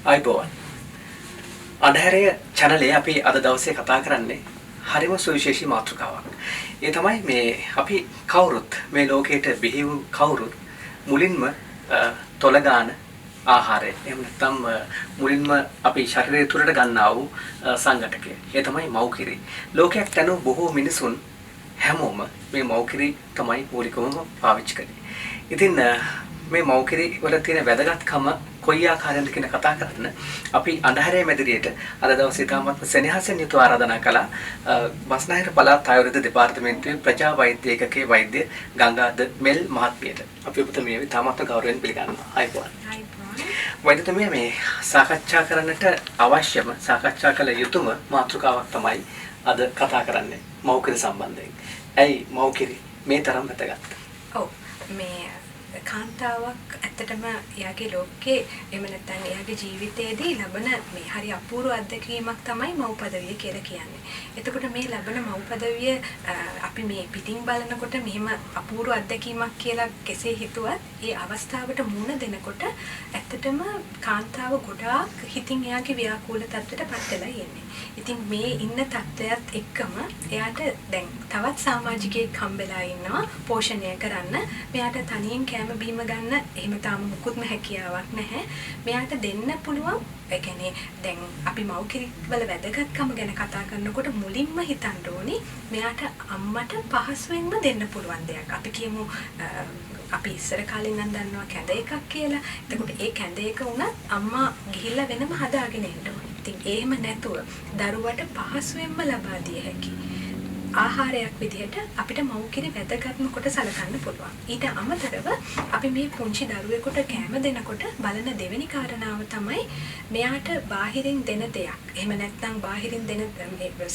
අයිබෝන් අන්ධහැරය channel අපි අද දවසේ කතා කරන්නේ හරිම සුවිශේෂී මාතෘකාවක්. ඒ තමයි මේ අපි කවුරුත් මේ ලෝකයට බිහි වූ කවුරුත් මුලින්ම තොලගාන ආහාරය. එහෙම නැත්නම් මුලින්ම අපි ශරීරය තුරට ගන්නා වූ සංඝටකය. ඒ තමයි මව්කිරි. ලෝකයක් යන බොහෝ මිනිසුන් හැමෝම මේ මව්කිරි තමයි මූලිකවම පාවිච්චි කරන්නේ. ඉතින් මේ මව්කිරි වල තියෙන වැදගත්කම කොයි ආකාරයෙන්ද කියන කතා කරන්න අපි අන්ධහැරය මැදිරියට අද දවසේ තාමත් සෙනෙහසින් යුතුව ආරාධනා කළා බස්නාහිර පළාත් ආයුර්වේද දෙපාර්තමේන්තුවේ ප්‍රජා වෛද්‍ය ඒකකයේ වෛද්‍ය ගංගාද මෙල් මහත්මියට අපි ඔබතුමිය තාමත් ගෞරවයෙන් පිළිගන්නවා. අයිබෝන්. වෛද්‍යතුමිය මේ සාකච්ඡා කරන්නට අවශ්‍යම සාකච්ඡා කළ යුතුම මාතෘකාවක් තමයි අද කතා කරන්නේ මව්කිරි සම්බන්ධයෙන්. ඇයි මව්කිරි මේ තරම් වැදගත්? ඔව් මේ කාන්තාවක් ඇත්තටම එයාගේ ලෝකේ එහෙම නැත්නම් එයාගේ ජීවිතයේදී ලබන මේ හරි අපූර්ව අත්දැකීමක් තමයි මව් පදවිය කියලා කියන්නේ. එතකොට මේ ලබන මව් පදවිය අපි මේ පිටින් බලනකොට මෙහෙම අපූර්ව අත්දැකීමක් කියලා කෙසේ හිතුවත් ඒ අවස්ථාවට මුහුණ දෙනකොට ඇත්තටම කාන්තාව ගොඩාක් හිතින් එයාගේ ව්‍යාකූල තත්ත්වයටපත් වෙලා ඉන්නේ. ඉතින් මේ ඉන්න තත්ත්වයට එක්කම එයාට දැන් තවත් සමාජිකයෙක් හම්බෙලා ඉන්නවා පෝෂණය කරන්න. මෙයාට තනියෙන් කෑම බීම ගන්න එහෙම තාම මුකුත්ම හැකියාවක් නැහැ. මෙයාට දෙන්න පුළුවන්. ඒ කියන්නේ දැන් අපි මව්කිරි වල වැදගත්කම ගැන කතා කරනකොට මුලින්ම හිතන්න ඕනි මෙයාට අම්මට පහසුවෙන්ම දෙන්න පුළුවන් දෙයක්. අපි කියමු අපි ඉස්සර කාලේ ඉඳන් දන්නවා කැඳ එකක් කියලා. එතකොට ඒ කැඳ එක උනත් අම්මා ගිහිල්ලා වෙනම හදාගෙන එන්න ඕනේ. ඉතින් එහෙම නැතුව දරුවට පහසුවෙන්ම ලබා දිය හැකි ආහාරයක් විදිහට අපිට මව්කිරි වැදගත්ම කොට සලකන්න පුළුවන්. ඊට අමතරව අපි මේ පුංචි දරුවෙකුට කැම දෙනකොට බලන දෙවෙනි කාරණාව තමයි මෙයාට බාහිරින් දෙන දෙයක්. එහෙම නැත්නම් බාහිරින් දෙන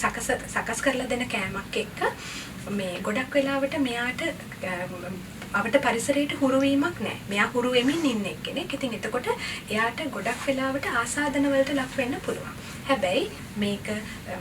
සකස් කරලා දෙන කෑමක් එක්ක මේ ගොඩක් වෙලාවට මෙයාට අපිට පරිසරයට හුරු වීමක් නැහැ. මෙයා හුරු වෙමින් ඉන්න කෙනෙක්. ඉතින් එතකොට එයාට ගොඩක් වෙලාවට ආසාදන වලට ලක් වෙන්න පුළුවන්. හැබැයි මේක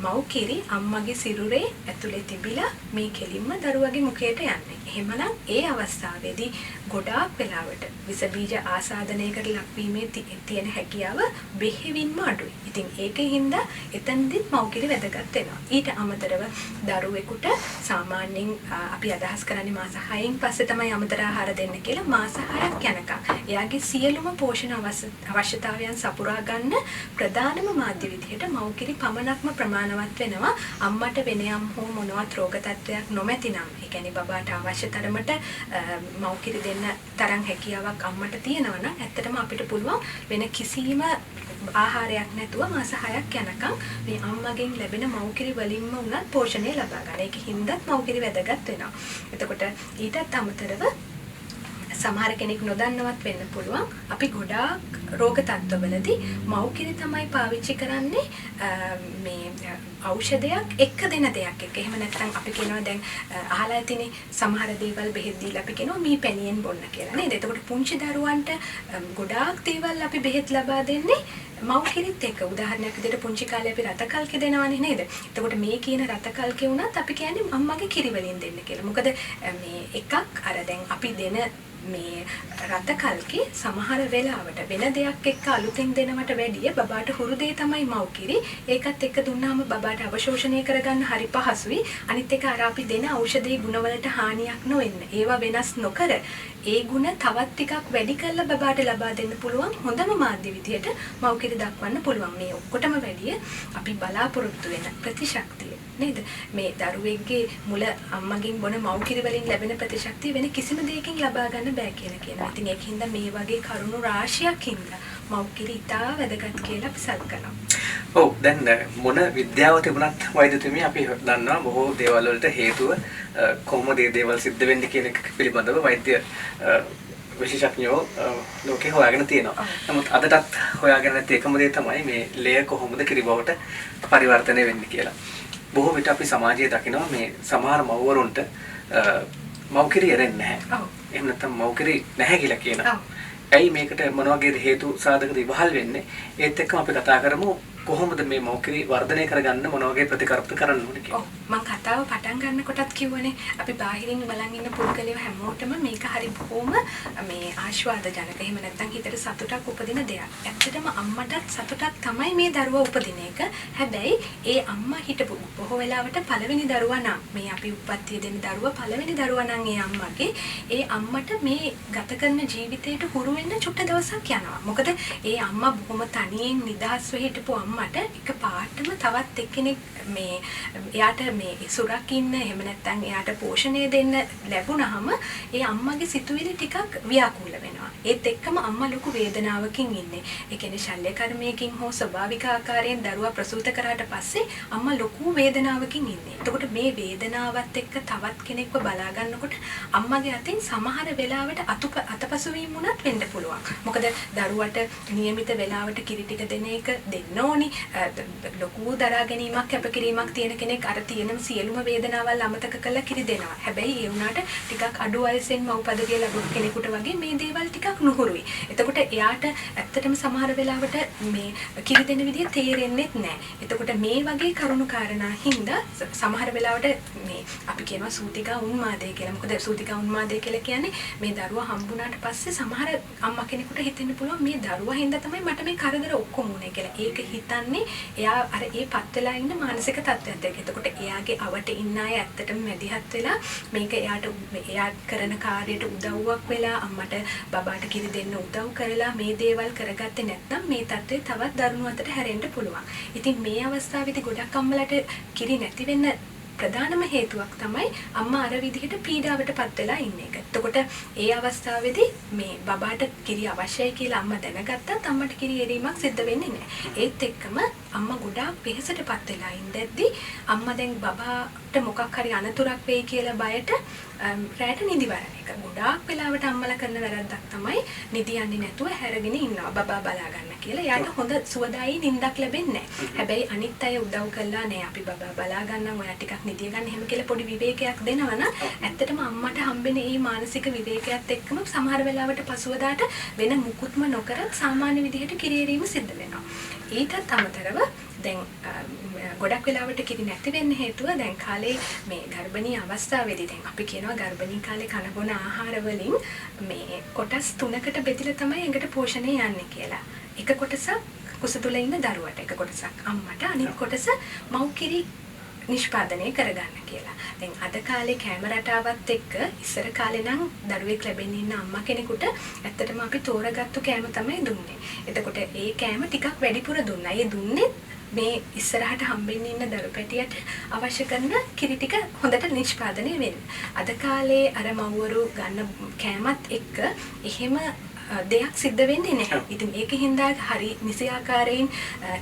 මව්කිරි අම්මගේ සිරුරේ ඇතුලේ තිබිලා මේ කෙලින්ම දරුවගේ මුඛයට යන්නේ. එහෙමනම් ඒ අවස්ථාවේදී ගොඩාක් වෙලාවට විස බීජ ආසාදනයකට ලක්වීමේ තියෙන හැකියාව බෙහෙවින්ම අඩුයි. ඉතින් ඒකෙන්ද එතනදිත් මව්කිරි වැදගත් වෙනවා. ඊට අමතරව දරුවෙකුට සාමාන්‍යයෙන් අපි අදහස් කරන්නේ මාස 6න් පස්සේ තමයි අමතර ආහාර දෙන්න කියලා. මාස 6ක් යනකම් එයාගේ සියලුම පෝෂණ අවශ්‍යතාවයන් සපුරා ගන්න ප්‍රධානම මාධ්‍ය විදිහට මව්කිරි පමණක්ම ප්‍රමාණවත් වෙනවා. අම්මට වෙන යම් හෝ මොනවත් රෝග තත්ත්වයක් නොමැතිනම් ඒ කියන්නේ බබාට අවශ්‍ය තරමට මව්කිරි දෙන්න තරම් හැකියාවක් අම්මට තියෙනවා නම් ඇත්තටම අපිට පුළුවන් වෙන කිසිම ආහාරයක් නැතුව මාස 6ක් යනකම් මේ අම්මගෙන් ලැබෙන මව්කිරි වලින්ම උනත් පෝෂණය ලබා ගන්න. ඒකින්දත් මව්කිරි වැදගත් වෙනවා. එතකොට ඊටත් අමතරව සමහර කෙනෙක් නොදන්නවත් වෙන්න පුළුවන්. අපි ගොඩාක් රෝග තත්ත්වවලදී මව්කිරි තමයි පාවිච්චි කරන්නේ මේ ඖෂධයක් එක්ක දෙන දෙයක් එක්ක. එහෙම නැත්නම් අපි කියනවා දැන් අහලා ඇතිනේ සමහර දේවල් බෙහෙත් දීලා අපි කියනවා මේ පැණියෙන් බොන්න කියලා නේද? එතකොට පුංචි දරුවන්ට ගොඩාක් දේවල් අපි බෙහෙත් ලබා දෙන්නේ මව්කිරිත් එක්ක. උදාහරණයක් විදිහට පුංචි කාලේ අපි රතකල්කේ දෙනවනේ නේද? එතකොට මේ කියන රතකල්කේ උනත් අපි කියන්නේ අම්මගේ කිරි වලින් දෙන්න කියලා. මොකද මේ එකක් අර දැන් අපි දෙන මේ රතකල්කේ සමහර වෙලාවට වෙන දෙයක් එක්ක අලුතෙන් දෙනවට වැඩිය බබාට හුරු දෙය තමයි මව්කිරි. ඒකත් එක්ක දුන්නාම බබාට අවශෝෂණය කරගන්න හරි පහසුයි. අනිත් එක අර අපි දෙන ඖෂධයේ ගුණවලට හානියක් නොවෙන්න. ඒවා වෙනස් නොකර ඒ ගුණ තවත් ටිකක් වැඩි කරලා බබාට ලබා දෙන්න පුළුවන් හොඳම මාධ්‍ය විදියට මව්කිරි දක්වන්න පුළුවන්. මේ ඔක්කොටම වැඩිය අපි බලාපොරොත්තු වෙන ප්‍රතිශක්තිය නේද? මේ දරුවෙක්ගේ මුල අම්මගෙන් බොන මව්කිරි වලින් ලැබෙන ප්‍රතිශක්තිය වෙන කිසිම දෙයකින් ලබා ගන්න බෑ කියලා කියනවා. ඉතින් ඒකින්ද මේ වගේ කරුණු රාශියක් හින්දා මව්කිරි ඉතා වැදගත් කියලා අපි සලකනවා. ඔව් දැන් මොන විද්‍යාව තිබුණත් වෛද්‍යතුමිය අපි දන්නවා බොහෝ දේවල් වලට හේතුව කොහොමද මේ දේවල් සිද්ධ වෙන්නේ කියන එක පිළිබඳව වෛද්‍ය විශේෂඥයෝ ලෝකේ හොයාගෙන තියෙනවා. නමුත් අදටත් හොයාගෙන නැති එකම දේ තමයි මේ ලේ කොහොමද කිරි බවට පරිවර්තනය වෙන්නේ කියලා. බොහෝ විට අපි සමාජයේ දකිනවා මේ සමහර මව්වරුන්ට මව්කිරි එරෙන්නේ නැහැ. එහෙම නැත්නම් මව්කිරි නැහැ කියලා කියනවා. ඇයි මේකට මොන වගේ හේතු සාධකද ඉවහල් වෙන්නේ? ඒත් එක්කම අපි කතා කරමු කොහොමද මේ මෞකිරි වර්ධනය කරගන්න මොන වගේ ප්‍රතිකර්ම කරන්න ඕනේ කියලා. ඔව් මම කතාව පටන් ගන්නකොටත් කිව්වනේ අපි බාහිරින් බලන් ඉන්න පුද්ගලයෝ හැමෝටම මේක හරි බොහොම මේ ආශාවදජනක. එහෙම නැත්නම් හිතට සතුටක් උපදින දෙයක්. ඇත්තටම අම්මටත් සතුටක් තමයි මේ දරුවා උපදින එක. හැබැයි ඒ අම්මා හිටපු බොහෝ වෙලාවට පළවෙනි දරුවා නම් මේ අපි උප්පත්තිය දෙන දරුවා පළවෙනි දරුවා නම් ඒ අම්මගේ ඒ අම්මට මේ ගත කරන ජීවිතයට හුරු වෙන්න චුට්ට දවසක් යනවා. මොකද ඒ අම්මා බොහොම තනියෙන් නිදහස්ව හිටපු අම්මට එක පාටම තවත් එක්කෙනෙක් මේ එයාට මේ සුරක් ඉන්න එහෙම නැත්නම් එයාට පෝෂණය දෙන්න ලැබුණාම ඒ අම්මගේ සිතුවිලි ටිකක් ව්‍යාකූල වෙනවා. ඒත් එක්කම අම්මා ලොකු වේදනාවකින් ඉන්නේ. ඒ කියන්නේ ශල්‍ය කර්මයකින් හෝ ස්වභාවික ආකාරයෙන් දරුවා ප්‍රසූත කරාට පස්සේ අම්මා ලොකු වේදනාවකින් ඉන්නේ. එතකොට මේ වේදනාවත් එක්ක තවත් කෙනෙක්ව බලා ගන්නකොට අම්මගේ අතින් සමහර වෙලාවට අතපසුවීම් වුණත් වෙන්න පුළුවන්. මොකද දරුවට નિયમિત වෙලාවට කිරි ටික දෙන එක දෙන්න ඕනි. ලොකු දරා ගැනීමක් කැපකිරීමක් තියෙන කෙනෙක් අර තියෙන සියලුම වේදනාවල් අමතක කරලා කිරි දෙනවා. හැබැයි ඒ වුණාට ටිකක් අඩු වයසෙන් මව්පදවිය ලැබුණු කෙනෙකුට වගේ මේ දේවල් ටිකක් නුහුරුයි. එතකොට එයාට ඇත්තටම සමහර වෙලාවට මේ කිරි දෙන විදිය තේරෙන්නේ නැහැ. එතකොට මේ වගේ කරුණු කාරණා හින්දා සමහර වෙලාවට මේ අපි කියනවා සූතිකා උන්මාදය කියලා. මොකද සූතිකා උන්මාදය කියලා කියන්නේ මේ දරුවා හම්බුණාට පස්සේ සමහර අම්මා කෙනෙකුට හිතෙන්න පුළුවන් මේ දරුවා හින්දා තමයි මට මේ කරදර ඔක්කොම උනේ කියලා. ඒක හිතන්නේ එයා අර ඒ පත් වෙලා ඉන්න මානසික තත්ත්වයත් එක්ක. එතකොට එයාගේ අවට ඉන්න අය ඇත්තටම මැදිහත් වෙලා මේක එයා කරන කාර්යයට උදව්වක් වෙලා අම්මට බබාට කිරි දෙන්න උදව් කරලා මේ දේවල් කරගත්තේ නැත්නම් මේ තත්ත්වය තවත් දරුණු අතට හැරෙන්න පුළුවන්. ඉතින් මේ අවස්ථාවේදී ගොඩක් අම්මලට කිරි නැති වෙන්න ප්‍රධානම හේතුවක් තමයි අම්මා අර විදිහට පීඩාවටපත් වෙලා ඉන්න එක. එතකොට ඒ අවස්ථාවේදී මේ බබාට කිරි අවශ්‍යයි කියලා අම්මා දැනගත්තත් අම්මට කිරි එරීමක් සිද්ධ වෙන්නේ නැහැ. ඒත් එක්කම අම්මා ගොඩාක් වෙහෙසටපත් වෙලා ඉඳද්දි අම්මා දැන් බබාට මොකක් හරි අනතුරක් වෙයි කියලා බයට රැට නිදි වරන එක. ගොඩාක් වෙලාවට අම්මලා කරන වැරද්දක් තමයි නිදි යන්නේ නැතුව හැරගෙන ඉන්නවා බබා බලා ගන්න කියලා. යාට හොඳ සුවදායි නිින්දක් ලැබෙන්නේ නැහැ. හැබැයි අනිත් අය උදව් කළා නෑ අපි බබා බලා ගන්නම් ඔයා ටිකක් නිදිය ගන්න එහෙම කියලා පොඩි විවේකයක් දෙනවනම් ඇත්තටම අම්මට හම්බෙන මේ මානසික විවේකයත් එක්කම සමහර වෙලාවට පසුවදාට වෙන මුකුත්ම නොකරත් සාමාන්‍ය විදිහට කිරියරීම සිද්ධ වෙනවා. ඊටත් අමතරව දැන් ගොඩක් වෙලාවට කිරි නැති වෙන්න හේතුව දැන් කාලේ මේ ගර්භණී අවස්ථාවේදී දැන් අපි කියනවා ගර්භණී කාලේ කන බොන ආහාර වලින් මේ කොටස් 3කට බෙදලා තමයි ඇඟට පෝෂණය යන්නේ කියලා. එක කොටසක් කුස තුල ඉන්න දරුවට, එක කොටසක් අම්මට, අනිත් කොටස මව් කිරි නිෂ්පාදනය කරගන්න කියලා. දැන් අද කාලේ කැම රටාවත් එක්ක ඉස්සර කාලේ නම් දරුවෙක් ලැබෙන්න ඉන්න අම්මා කෙනෙකුට ඇත්තටම අපි තෝරගත්තු කැම තමයි දුන්නේ. එතකොට ඒ කැම ටිකක් වැඩිපුර දුන්නා. ඒ දුන්නේ මේ ඉස්සරහට හම්බෙන්න ඉන්න දරු පැටියට අවශ්‍ය කරන කිරි ටික හොඳට නිෂ්පාදනය වෙන්න. අද කාලේ අර මව්වරු ගන්න කැමත් එක්ක එහෙම දෙයක් සිද්ධ වෙන්නේ නැහැ. ඉතින් ඒකින්ද හරි නිසි ආකාරයෙන්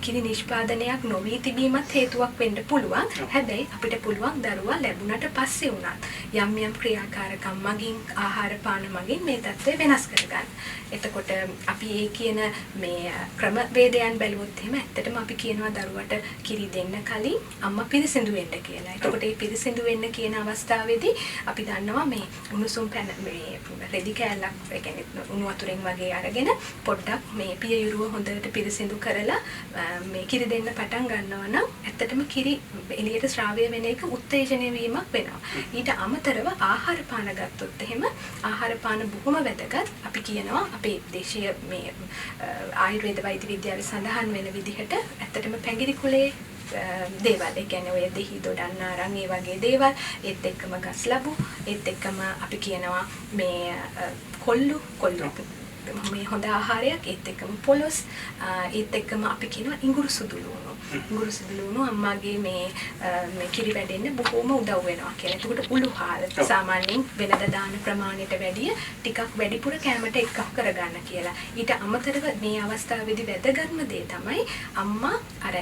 කිරි නිෂ්පාදනයක් නොවී තිබීමත් හේතුවක් වෙන්න පුළුවන්. හැබැයි අපිට පුළුවන් දරුවා ලැබුණට පස්සේ උනත් යම් යම් ක්‍රියාකාරකම් මගින් ආහාර පාන මගින් මේ තත්ත්වය වෙනස් කරගන්න. එතකොට අපි ඒ කියන මේ ක්‍රමවේදයන් බැලුවොත් එහෙම ඇත්තටම අපි කියනවා දරුවට කිරි දෙන්න කලින් අම්මා පිරිසිදු වෙන්න කියලා. එතකොට මේ පිරිසිදු වෙන්න කියන අවස්ථාවේදී අපි දන්නවා මේ උණුසුම් පැන මේ රෙදි කෑල්ලක් ඒ කියන්නේ උණු වතුරෙන් වගේ අරගෙන පොඩ්ඩක් මේ පියයුරුව හොඳට පිරිසිදු කරලා මේ කිරි දෙන්න පටන් ගන්නවා නම් ඇත්තටම කිරි එළියට ශ්‍රාවය වෙන එක උත්තේජනය වීමක් වෙනවා. ඊට අමතරව ආහාර පාන ගත්තොත් එහෙම ආහාර පාන බොහොම වැදගත්. අපි කියනවා අපේ දේශීය මේ ආයුර්වේද වෛද්‍ය විද්‍යාවේ සඳහන් වෙන විදිහට ඇත්තටම පැඟිරි කුලේ දේවල් ඒ කියන්නේ ඔය දෙහි දොඩන්න අරන් ඒ වගේ දේවල් ඒත් එක්කම ගස් ලැබු ඒත් එක්කම අපි කියනවා මේ කොල්ලු මේ හොඳ ආහාරයක් ඒත් එක්කම පොලොස් ඒත් එක්කම අපි කියනවා ඉඟුරු සුදුලුණු අම්මාගේ මේ කිරි වැඩෙන්න බොහොම උදව් වෙනවා කියලා. ඒකට උළුහාල් සාමාන්‍යයෙන් වෙනද දාන ප්‍රමාණයට වැඩිය ටිකක් වැඩිපුර කැමට එක්කක් කරගන්න කියලා. ඊට අමතරව මේ අවස්ථාවේදී වැදගත්ම දේ තමයි අම්මා අර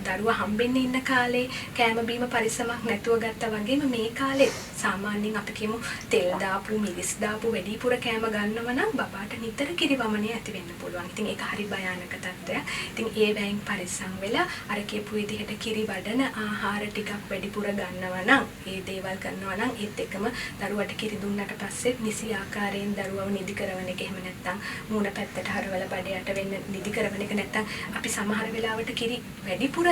දරුවා හම්බෙන්න ඉන්න කාලේ කෑම බීම පරිස්සමක් නැතුව ගත්තා වගේම මේ කාලේ සාමාන්‍යයෙන් අපි කියමු තෙල් දාපු මිරිස් දාපු වැඩිපුර කෑම ගන්නව නම් බබාට නිතර කිරි වමනය ඇති වෙන්න පුළුවන්. ඉතින් ඒක හරි භයානක තත්ත්වයක්. ඉතින් ඒ වයින් පරිස්සම් වෙලා අර කියපු විදිහට කිරි වඩන ආහාර ටිකක් වැඩිපුර ගන්නවා නම් ඒ දේවල් කරනවා නම් ඒත් එක්කම දරුවට කිරි දුන්නට පස්සේ නිසි ආකාරයෙන් දරුවව නිදි කරවන එක එහෙම නැත්නම් මූණ පැත්තට හරවලා බඩයට වෙන්න නිදි කරවන එක නැත්නම් අපි සමහර වෙලාවට කිරි වැඩිපුර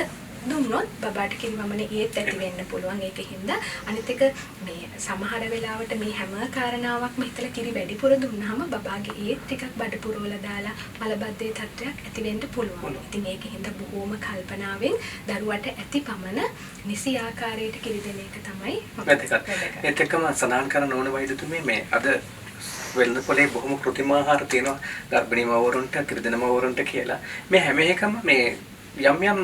දුන්නොත් බබාට කිරි වමනේ ඒත් ඇති වෙන්න පුළුවන්. ඒකින්ද අනිත් එක මේ සමහර වෙලාවට මේ හැම කාරණාවක්ම හිතලා කිරි වැඩිපුර දුන්නාම බබාගේ ඒත් ටිකක් බඩ පුරවලා දාලා මලබද්ධයේ තත්ත්වයක් ඇති වෙන්න පුළුවන්. ඉතින් ඒකින්ද බොහෝම කල්පනාවෙන් දරුවට ඇති පමණ නිසි ආකාරයට කිරි දෙන එක තමයි වැදගත්. ඒත් එක්කම සඳහන් කරන ඕන වෛද්‍යතුමේ මේ අද වෙළඳ පොලේ බොහොම කෘත්‍රිම ආහාර තියෙනවා ගර්භණී මව්වරුන්ට කිරි දෙන මව්වරුන්ට කියලා. මේ හැම එකම මේ යම් යම්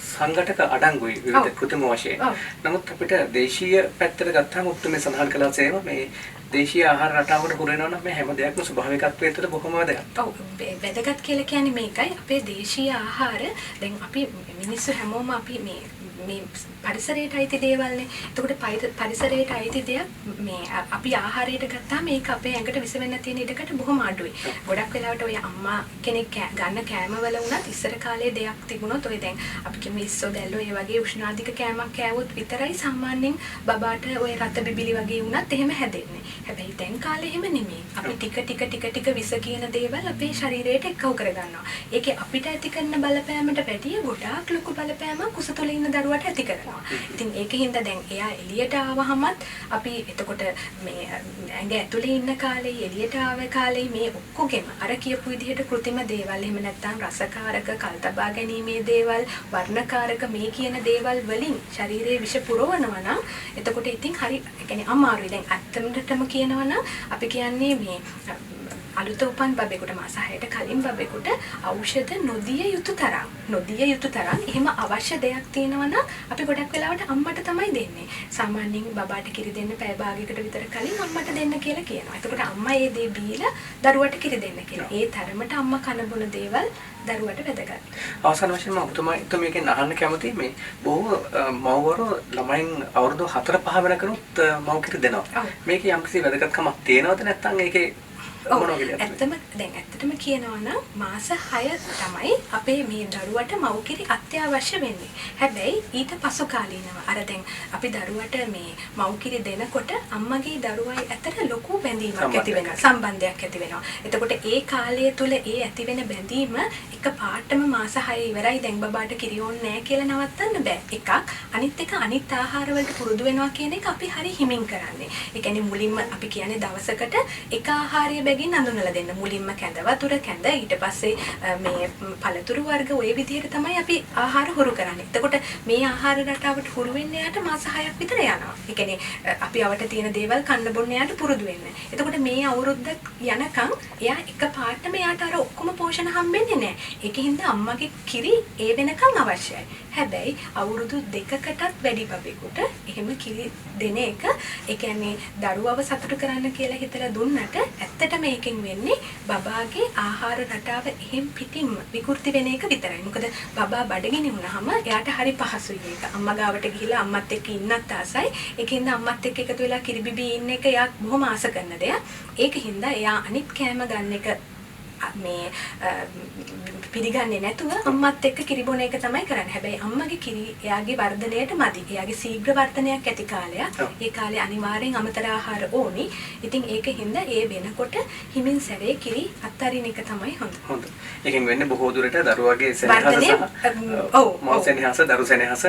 සංඝටක අඩංගුයි විවිධ කෘත්‍රිම වශයෙන්. නමුත් අපිට දේශීය පැත්තට ගත්තාම උත්තරේ සඳහන් කළාසේම මේ දේශීය ආහාර රටාවකට හුරු වෙනවා නම් මේ හැම දෙයක්ම ස්වභාවිකත්වයේ තුළ බොහොම වැදගත්. ඔව් වැදගත් කියලා කියන්නේ මේකයි. අපේ දේශීය ආහාර දැන් අපි මිනිස්සු හැමෝම අපි මේ පරිසරයට අයිති දේවල්නේ. එතකොට පරිසරයට අයිති දෙයක් මේ අපි ආහාරයට ගත්තාම මේක අපේ ඇඟට විස වෙන්න තියෙන ඉඩකට බොහොම අඩුයි. ගොඩක් වෙලාවට ඔය අම්මා කෙනෙක් ගන්න කෑමවල වුණත් ඉස්සර කාලේ දෙයක් තිබුණොත් ඔය දැන් අපි කියමු ඉස්සෝ දැල්ලෝ ඒ වගේ උෂ්ණාධික කෑමක් කෑවොත් විතරයි සාමාන්‍යයෙන් බබාට ඔය රත බිබිලි වගේ වුණත් එහෙම හැදෙන්නේ. හැබැයි දැන් කාලේ එහෙම නෙමෙයි. අපි ටික විස කියන දේවල් අපේ ශරීරයට එක්කව කරගන්නවා. ඒකේ අපිට ඇති කරන බලපෑමට වැඩිය ගොඩාක් ලොකු බලපෑමක් කුස තුළ ඉන්න දරුවට ඇති කරනවා. ඉතින් ඒකින්ද දැන් එයා එළියට ආවහමත් අපි එතකොට මේ ඇඟ ඇතුලේ ඉන්න කාලේ එළියට ආව කාලේ මේ ඔක්කොගෙම අර කියපු විදිහට කෘත්‍රිම දේවල් එහෙම නැත්නම් රසකාරක කල්තබා ගැනීමේ දේවල් වර්ණකාරක මේ කියන දේවල් වලින් ශරීරයේ විෂ පුරවනවා නම් එතකොට ඉතින් හරි ඒ කියන්නේ අමාරුයි. දැන් අත්තමටම කියනවා නම් අපි කියන්නේ මේ අලුත උපන් බබෙකුට මාස 6ට කලින් බබෙකුට ඖෂධ නොදිය යුතු තරම් එහෙම අවශ්‍ය දෙයක් තියෙනවා නම් අපි ගොඩක් වෙලාවට අම්මට තමයි දෙන්නේ. සාමාන්‍යයෙන් බබාට කිරි දෙන්න පැය භාගයකට විතර කලින් අම්මට දෙන්න කියලා කියනවා. එතකොට අම්මා ඒ දේ බීලා දරුවට කිරි දෙන්න කියලා. ඒ තරමට අම්මා කන බොන දේවල් දරුවට වැදගත්. අවසාන වශයෙන්ම ඔබතුමීගෙන් අහන්න කැමතියි මේ බොහෝ මව්වරු ළමයින් අවුරුදු 4-5 වෙනකනුත් මව් කිරි දෙනවා. මේකේ යම්කිසි වැදගත්කමක් තියෙනවද නැත්නම් ඒකේ ඇත්තටම කියනවා නම් මාස 6 තමයි අපේ මේ දරුවට මව්කිරි අත්‍යවශ්‍ය වෙන්නේ. හැබැයි ඊට පසු කාලීනව අර දැන් අපි දරුවට මේ මව්කිරි දෙනකොට අම්මගේ දරුවයි අතර ලොකු බැඳීමක් ඇති වෙනවා. සම්බන්ධයක් ඇති වෙනවා. එතකොට ඒ කාලය තුල ඒ ඇති වෙන බැඳීම එක පාටම මාස 6 ඉවරයි දැන් බබාට කිරි ඕනේ නැහැ කියලා නවත්තන්න බෑ. එකක් අනිත් එක අනිත් ආහාර වලට පුරුදු වෙනවා කියන එක අපි හරි හිමින් කරන්නේ. ඒ කියන්නේ මුලින්ම අපි කියන්නේ දවසකට එක ආහාරය බැගින් අඳුනලා දෙන්න. මුලින්ම කැඳ වතුර කැඳ ඊට පස්සේ මේ පළතුරු වර්ග ওই විදිහට තමයි අපි ආහාර හුරු කරන්නේ. එතකොට මේ ආහාර රටාවට හුරු වෙන්න යාට මාස 6ක් විතර යනවා. ඒ කියන්නේ අපි අවට තියෙන දේවල් කන්න බොන්න යාට පුරුදු වෙන්න. එතකොට මේ අවුරුද්ද යනකම් එයා එක පාටම යාට අර ඔක්කොම පෝෂණ හම්බෙන්නේ නැහැ. ඒකින්ද අම්මගේ කිරි ඒ වෙනකම් අවශ්‍යයි. හැබැයි අවුරුදු 2කටත් වැඩි බබෙකුට එහෙම කිරි දෙන එක ඒ කියන්නේ දරුවව සතුටු කරන්න කියලා හිතලා දුන්නට ඇත්තටම මේකෙන් වෙන්නේ බබාගේ ආහාර රටාව එහෙම් පිටින්ම විකෘති වෙන එක විතරයි. මොකද බබා බඩගිනි වුණාම එයාට හරි පහසුයි ඒක. අම්මා ගාවට ගිහිලා අම්මත් එක්ක ඉන්නත් ආසයි. ඒකින්ද අම්මත් එක්ක එකතු වෙලා කිරි බිබී ඉන්න එක එයා බොහොම ආස කරන දෙයක්. ඒකින්ද එයා අනිත් කෑම ගන්න එක මේ පිළිගන්නේ නැතුව අම්මත් එක්ක කිරි බොන එක තමයි කරන්නේ. හැබැයි අම්මගේ කිරි එයාගේ වර්ධනයට මදි. එයාගේ ශීඝ්‍ර වර්ධනයක් ඇති කාලයක්. ඒ කාලේ අනිවාර්යෙන් අමතර ආහාර ඕනි. ඉතින් ඒකින්ද ඒ වෙනකොට හිමින් සැරේ කිරි අත්තරින එක තමයි හොඳ. හොඳ. ඒකෙන් වෙන්නේ බොහෝ දුරට දරුවගේ සෙනෙහස සහ මව සෙනෙහස දරු සෙනෙහස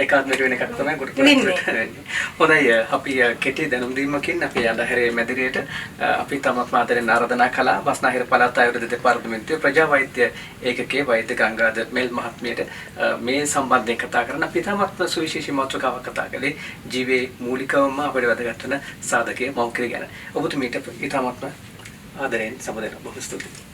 ඒකාත්මික වෙන එකක් තමයි ගොඩක් වෙන්නේ. හොඳයි අපි කෙටි දැනුම් දීමකින් අපි අඳුරේ මැදිරියට අපි තමත් මාතරෙන් ආරාධනා කළා බස්නාහිර පළාත් ආයුර්වේද දෙපාර්තමේන්තුවේ ප්‍රජා වෛද්‍ය ඒකකයේ වෛද්‍ය ගංගාධර මෙල් මහත්මියට මේ සම්බන්ධයෙන් කතා කරන අපි තමත් සුවිශේෂී මාතෘකාවක් කතා කළේ ජීවේ මූලිකවම අපිට වැදගත් වෙන සාධකයේ මව්කිරි ගැන. ඔබතුමීට ඊටමත්ම ආදරෙන් සමදෙන බොහෝ ස්තුතියි.